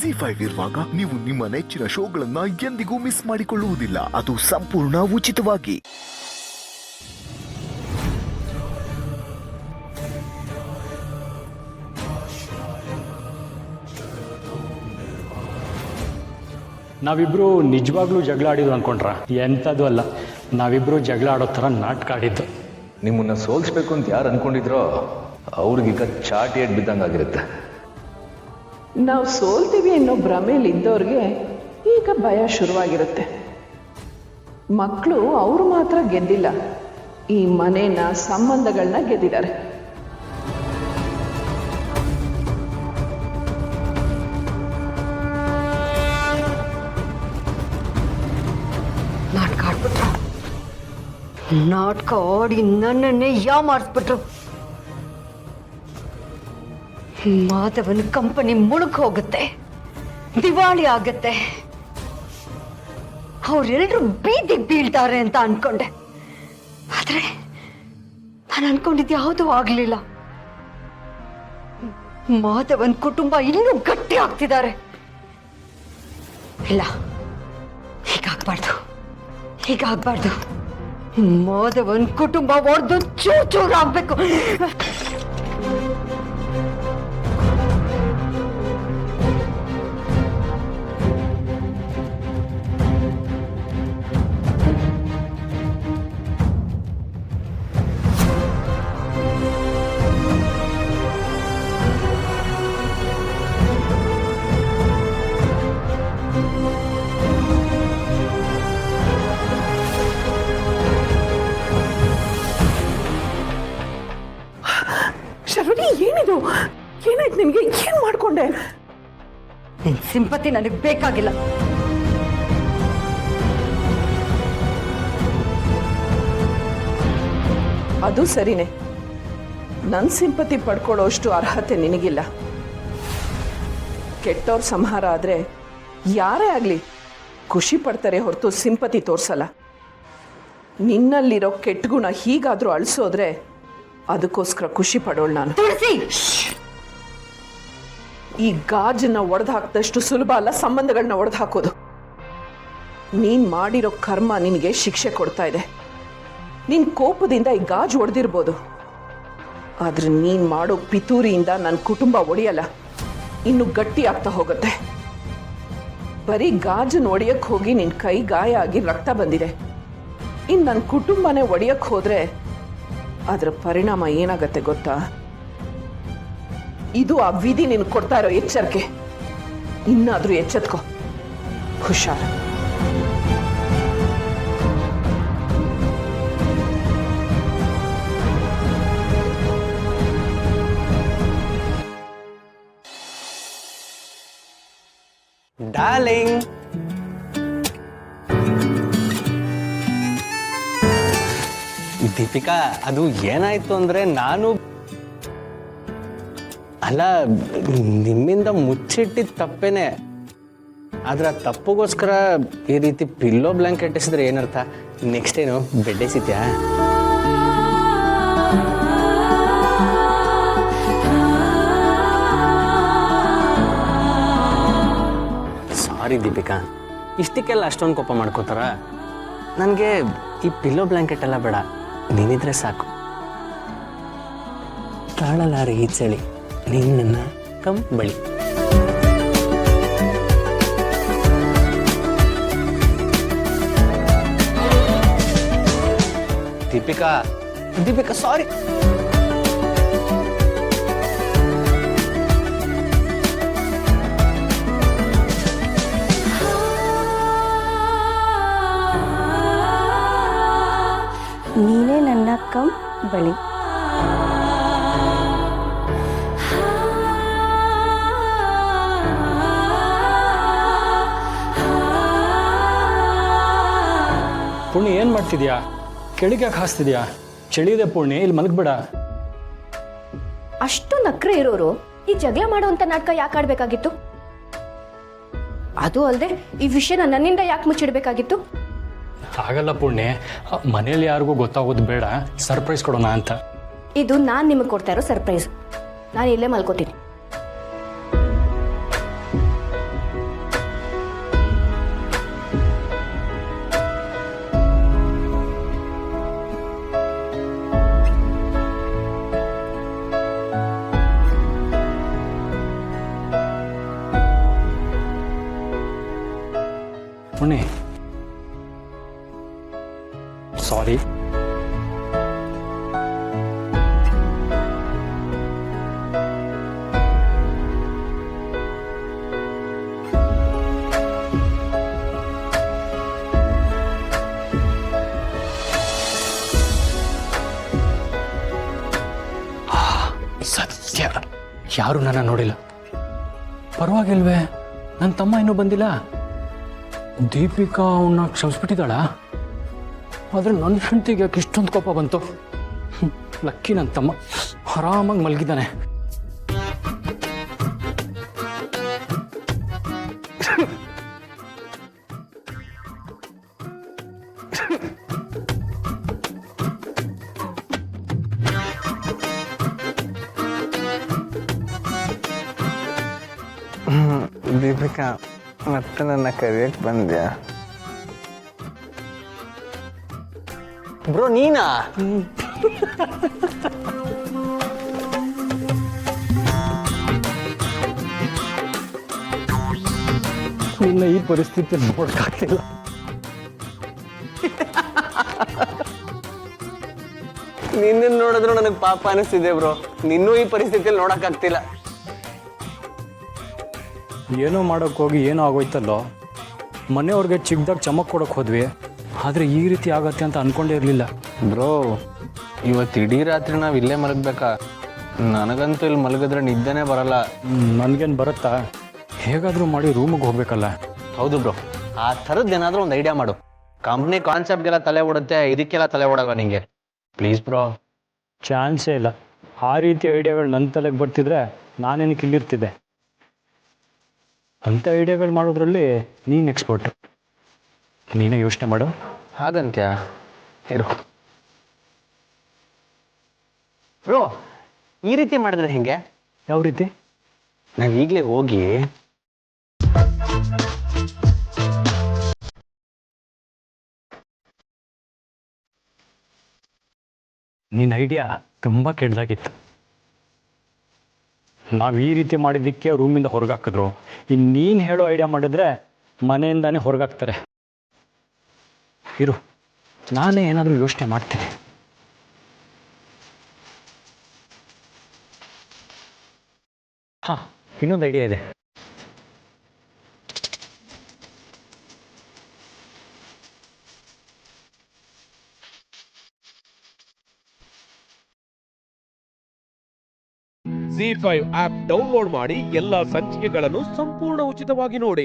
ZEE5 ಇರುವಾಗ ನೀವು ನಿಮ್ಮ ನೆಚ್ಚಿನ ಶೋಗಳನ್ನ ಎಂದಿಗೂ ಮಿಸ್ ಮಾಡಿಕೊಳ್ಳುವುದಿಲ್ಲ. ಅದು ಸಂಪೂರ್ಣ ಉಚಿತವಾಗಿ. ನಾವಿಬ್ರು ನಿಜವಾಗ್ಲೂ ಜಗಳ ಆಡಿದ್ವು ಅನ್ಕೊಂಡ್ರ? ಎಂಥದ್ದು ಅಲ್ಲ, ನಾವಿಬ್ರು ಜಗಳ ಆಡೋ ಥರ ನಾಟಕ ಆಡಿದ್ದು. ನಿಮ್ಮನ್ನ ಸೋಲ್ಸ್ಬೇಕು ಅಂತ ಯಾರು ಅನ್ಕೊಂಡಿದ್ರೋ ಅವ್ರಿಗೀಗ ಚಾಟಿ ಎಡ್ ಬಿದ್ದಂಗಾಗಿರುತ್ತೆ. ನಾವು ಸೋಲ್ತೀವಿ ಅನ್ನೋ ಭ್ರಮೇಲಿ ಇದ್ದವ್ರಿಗೆ ಈಗ ಭಯ ಶುರುವಾಗಿರುತ್ತೆ. ಮಕ್ಕಳು ಅವರು ಮಾತ್ರ ಗೆದ್ದಿಲ್ಲ, ಈ ಮನೇನ ಸಂಬಂಧಗಳನ್ನ ಗೆದ್ದಿದ್ದಾರೆ. ನಾಟಕ ಆಡ್ಬಿಟ್ರು, ನಾಟಕ ಆಡಿ ನನ್ನನ್ನೇ ಮಾಡಿಸ್ಬಿಟ್ರು. ಮಾಧವನ ಕಂಪನಿ ಮುಳುಗ್ ಹೋಗುತ್ತೆ, ದಿವಾಳಿ ಆಗತ್ತೆ, ಅವರೆಲ್ಲರೂ ಬೀದಿಗೆ ಬೀಳ್ತಾರೆ ಅಂತ ಅನ್ಕೊಂಡೆ. ಆದ್ರೆ ನಾನು ಅನ್ಕೊಂಡಿದ್ದು ಯಾವುದೂ ಆಗ್ಲಿಲ್ಲ. ಮಾಧವನ್ ಕುಟುಂಬ ಇನ್ನೂ ಗಟ್ಟಿ ಆಗ್ತಿದ್ದಾರೆ. ಇಲ್ಲ, ಹೀಗಾಗ್ಬಾರ್ದು. ಮಾಧವನ್ ಕುಟುಂಬ ಒಡೆದು ಚೂರಾಗ್ಬೇಕು. ಶರ್ವಣಿ, ಏನಿದು? ಏನಾಯ್ತು ನಿನಗೆ? ಏನ್ ಮಾಡ್ಕೊಂಡೆ? ನಿನ್ ಸಿಂಪತಿ ನನಗೆ ಬೇಕಾಗಿಲ್ಲ. ಅದು ಸರಿನೇ, ನನ್ನ ಸಿಂಪತಿ ಪಡ್ಕೊಳ್ಳೋ ಅಷ್ಟು ಅರ್ಹತೆ ನಿನಗಿಲ್ಲ. ಕೆಟ್ಟವ್ರ ಸಂಹಾರ ಆದ್ರೆ ಯಾರೇ ಆಗ್ಲಿ ಖುಷಿ ಪಡ್ತಾರೆ ಹೊರತು ಸಿಂಪತಿ ತೋರ್ಸಲ್ಲ. ನಿನ್ನಲ್ಲಿರೋ ಕೆಟ್ಟ ಗುಣ ಹೀಗಾದ್ರೂ ಅಳಿಸೋದ್ರೆ ಅದಕ್ಕೋಸ್ಕರ ಖುಷಿ ಪಡೋಳು ನಾನು. ಈ ಗಾಜನ್ನ ಒಡೆದು ಹಾಕಿದಷ್ಟು ಸುಲಭ ಅಲ್ಲ ಸಂಬಂಧಗಳನ್ನ ಒಡೆದು ಹಾಕೋದು. ನೀನ್ ಮಾಡಿರೋ ಕರ್ಮ ನಿನಗೆ ಶಿಕ್ಷೆ ಕೊಡ್ತಾ ಇದೆ. ನಿನ್ ಕೋಪದಿಂದ ಈ ಗಾಜು ಒಡೆದಿರ್ಬೋದು, ಆದ್ರೆ ನೀನ್ ಮಾಡೋ ಪಿತೂರಿಯಿಂದ ನನ್ನ ಕುಟುಂಬ ಒಡೆಯಲ್ಲ, ಇನ್ನು ಗಟ್ಟಿ ಆಗ್ತಾ ಹೋಗುತ್ತೆ. ಬರೀ ಗಾಜನ್ನ ಒಡೆಯಕ್ಕೆ ಹೋಗಿ ನಿನ್ ಕೈ ಗಾಯ ಆಗಿ ರಕ್ತ ಬಂದಿದೆ. ಇನ್ನು ನನ್ನ ಕುಟುಂಬನೇ ಒಡೆಯಕ್ಕೆ ಹೋದ್ರೆ ಅದರ ಪರಿಣಾಮ ಏನಾಗತ್ತೆ ಗೊತ್ತಾ? ಇದು ಆ ವಿಧಿ ನಿನ್ ಕೊಡ್ತಾ ಇರೋ ಎಚ್ಚರಿಕೆ. ಇನ್ನಾದ್ರೂ ಎಚ್ಚೆತ್ಕೋ, ಹುಷಾರ್. ಡಾರ್ಲಿಂಗ್, ದೀಪಿಕಾ, ಅದು ಏನಾಯ್ತು ಅಂದ್ರೆ ಅಲ್ಲ, ನಿಮ್ಮಿಂದ ಮುಚ್ಚಿಟ್ಟಿದ್ದ ತಪ್ಪೇನೆ. ಆದ್ರೆ ಆ ತಪ್ಪುಗೋಸ್ಕರ ಈ ರೀತಿ ಪಿಲ್ಲೋ ಬ್ಲಾಂಕೆಟ್ ಎಸಿದ್ರೆ ಏನರ್ಥ? ನೆಕ್ಸ್ಟ್ ಏನು ಬೆಡ್ ಎಸಿತ್ಯಾ? ಸಾರಿ ದೀಪಿಕಾ, ಇಷ್ಟಕ್ಕೆಲ್ಲ ಅಷ್ಟೊಂದು ಕೋಪ ಮಾಡ್ಕೋತಾರ? ನನಗೆ ಈ ಪಿಲ್ಲೋ ಬ್ಲಾಂಕೆಟ್ ಎಲ್ಲ ಬೇಡ, ನೀನಿದ್ರೆ ಸಾಕು. ತಾಳಲಾರೆ ಈ ಚಳಿ, ನಿನ್ನ ಬಳಿ. ದೀಪಿಕಾ ಸಾರಿ. ನೀನೇ ನನ್ನ ಬಳಿ. ಪುಣ್ಯ, ಏನ್ ಮಾಡ್ತಿದ್ಯಾ? ಕೆಳಗೆ ಯಾಕೆ ಹಾಸ್ತಿದ್ಯಾ? ಚಳಿದೆ ಪುಣ್ಯ, ಇಲ್ಲಿ ಮಲಗ್ಬೇಡ. ಅಷ್ಟು ನಕ್ರೆ ಇರೋರು ಈ ಜಗಳ ಮಾಡುವಂತ ನಾಟಕ ಯಾಕೆ ಆಡ್ಬೇಕಾಗಿತ್ತು? ಅದು ಅಲ್ಲದೆ ಈ ವಿಷಯನ ನನ್ನಿಂದ ಯಾಕೆ ಮುಚ್ಚಿಡ್ಬೇಕಾಗಿತ್ತು? ಹಾಗಲ್ಲ ಪುಣ್ಯ, ಮನೇಲಿ ಯಾರಿಗೂ ಗೊತ್ತಾಗೋದು ಬೇಡ, ಸರ್ಪ್ರೈಸ್ ಕೊಡೋಣ ಅಂತ. ಇದು ನಾನು ನಿಮಗೆ ಕೊಡ್ತಾ ಇರೋ ಸರ್ಪ್ರೈಸ್. ನಾನು ಇಲ್ಲೇ ಮಲ್ಕೋತೀನಿ. ಪುಣಿ ಸಾರಿ. ಸತ್ಯ, ಯಾರು ನನ್ನ ನೋಡಿಲ್ಲ. ಪರವಾಗಿಲ್ವೇ, ನನ್ನ ತಮ್ಮ ಇನ್ನೂ ಬಂದಿಲ್ಲ. ದೀಪಿಕಾ ಅವನ್ನ ಕ್ಷಮಿಸ್ಬಿಟ್ಟಿದ್ದಾಳ. ಆದರೆ ನನ್ನ ಹೆಂಡತಿಗೆ ಯಾಕೆ ಇಷ್ಟೊಂದು ಕೋಪ ಬಂತು? ಲಕ್ಕಿ ನನ್ನ ತಮ್ಮ ಆರಾಮಾಗಿ ಮಲಗಿದ್ದಾನೆ. ದೀಪಿಕಾ, ಮತ್ತೆ ನನ್ನ ಕರಿಯಕ್ಕೆ ಬಂದ್ಯಾ? ಬ್ರೋ ನೀನಾ? ನಿನ್ನ ಈ ಪರಿಸ್ಥಿತಿ ನೋಡಕ್ಕಾಗ್ತಿಲ್ಲ. ನಿನ್ನ ನೋಡಿದ್ರು ನನಗೆ ಪಾಪ ಅನಿಸ್ತಿದೆ ಬ್ರೋ. ನಿನ್ನೂ ಈ ಪರಿಸ್ಥಿತಿಯಲ್ಲಿ ನೋಡಕ್ಕಾಗ್ತಿಲ್ಲ. ಏನೋ ಮಾಡೋಕ್ಕೆ ಹೋಗಿ ಏನೋ ಆಗೋಯ್ತಲ್ಲೋ. ಮನೆಯವ್ರಿಗೆ ಚಿಕ್ಕದಾಗ ಚಮಕ್ ಕೊಡೋಕೆ ಹೋದ್ವಿ, ಆದರೆ ಈ ರೀತಿ ಆಗತ್ತೆ ಅಂತ ಅಂದ್ಕೊಂಡೇ ಇರಲಿಲ್ಲ. ಬ್ರೋ, ಇವತ್ತು ಇಡೀ ರಾತ್ರಿ ನಾವು ಇಲ್ಲೇ ಮಲಗಬೇಕಾ? ನನಗಂತೂ ಇಲ್ಲಿ ಮಲಗಿದ್ರೆ ನಿದ್ದೆನೇ ಬರಲ್ಲ. ನನಗೇನು ಬರುತ್ತಾ? ಹೇಗಾದರೂ ಮಾಡಿ ರೂಮಿಗೆ ಹೋಗ್ಬೇಕಲ್ಲ. ಹೌದು ಬ್ರೋ, ಆ ಥರದ್ದು ಏನಾದರೂ ಒಂದು ಐಡಿಯಾ ಮಾಡು. ಕಂಪ್ನಿ ಕಾನ್ಸೆಪ್ಟ್ಗೆಲ್ಲ ತಲೆ ಓಡುತ್ತೆ, ಇದಕ್ಕೆಲ್ಲ ತಲೆ ಓಡಲ್ಲ ನಿಂಗೆ. Please bro. ಚಾನ್ಸೇ ಇಲ್ಲ. ಆ ರೀತಿ ಐಡಿಯಾಗಳು ನನ್ನ ತಲೆಗೆ ಬರ್ತಿದ್ರೆ ನಾನೇನಕ್ಕೆ ಇಲ್ಲಿರ್ತಿದ್ದೆ. ಅಂಥ ಐಡಿಯಾಗಳು ಮಾಡೋದ್ರಲ್ಲಿ ನೀನು ಎಕ್ಸ್ಪರ್ಟ್. ನೀನೇ ಯೋಚನೆ ಮಾಡು. ಹಾಗಂತ್ಯಾ? ಇರು ಬ್ರೋ, ಈ ರೀತಿ ಮಾಡಿದ್ರೆ ಹೆಂಗೆ? ಯಾವ ರೀತಿ? ನಾವು ಈಗಲೇ ಹೋಗಿ ನಿನ್ನ ಐಡಿಯಾ ತುಂಬ ಕೆಟ್ಟದಾಗಿತ್ತು. ನಾವು ಈ ರೀತಿ ಮಾಡಿದ್ದಕ್ಕೆ ರೂಮಿಂದ ಹೊರಗಾಕಿದ್ರು. ಇನ್ನು ನೀನು ಹೇಳೋ ಐಡಿಯಾ ಮಾಡಿದ್ರೆ ಮನೆಯಿಂದಾನೇ ಹೊರಗಾಕ್ತಾರೆ. ಇರು, ನಾನೇ ಏನಾದರೂ ಯೋಚನೆ ಮಾಡ್ತೀನಿ. ಹಾಂ, ಇನ್ನೊಂದು ಐಡಿಯಾ ಇದೆ. ZEE5 ಆಪ್ ಡೌನ್ಲೋಡ್ ಮಾಡಿ ಎಲ್ಲಾ ಸಂಚಿಕೆಗಳನ್ನು ಸಂಪೂರ್ಣ ಉಚಿತವಾಗಿ ನೋಡಿ.